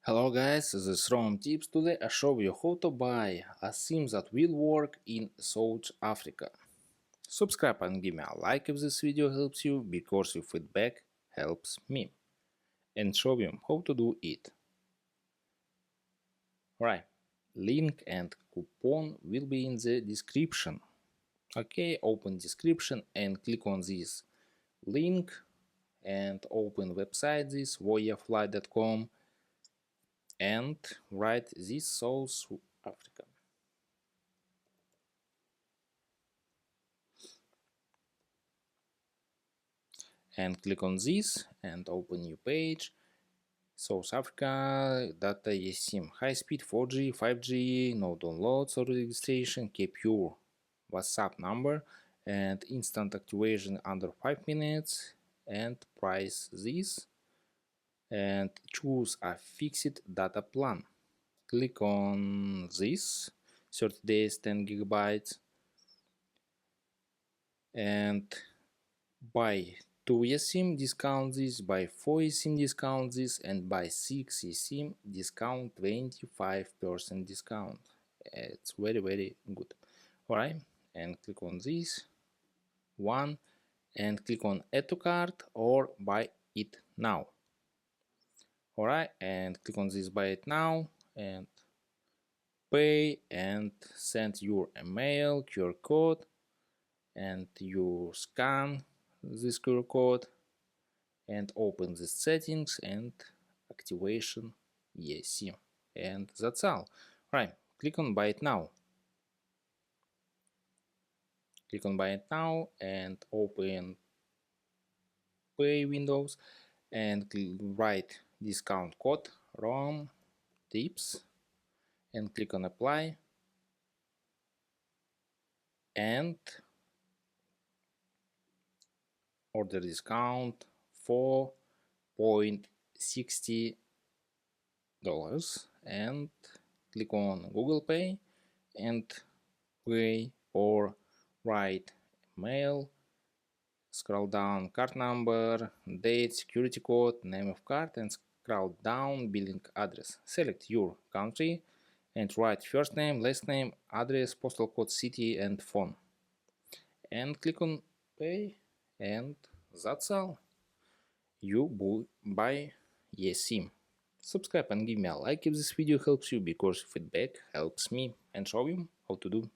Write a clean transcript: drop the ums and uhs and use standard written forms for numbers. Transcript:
Hello guys, this is Rom Tips. Today I show you how to buy a SIM that will work in South Africa. Subscribe and give me a like if this video helps you, because your feedback helps me. And show you how to do it. Right, link and coupon will be in the description. Okay, open description and click on this link and open website this voyafly.com and write this South Africa. And click on this and open new page. South Africa data eSim, high speed 4G, 5G, no downloads or registration, keep your WhatsApp number and instant activation under 5 minutes, and price this and choose a fixed data plan. Click on this 30 days 10 gigabytes and buy 2 eSIM discount this, buy 4 eSIM discount this, and buy 6 eSIM discount 25% discount. It's very good. Alright, and click on this one and click on add to cart or buy it now. Alright, and click on this buy it now and pay and send your email QR code, and you scan this QR code and open the settings and activation eSIM, and that's all. Right, click on buy it now. Click on buy it now and open pay windows and write discount code ROM tips and click on apply and order discount $4.60 and click on Google Pay and pay or write mail, scroll down card number, date, security code, name of card, and scroll down billing address. Select your country and write first name, last name, address, postal code, city and phone, and click on pay, and that's all. You buy eSIM. Subscribe and give me a like if this video helps you, because feedback helps me, and show you how to do.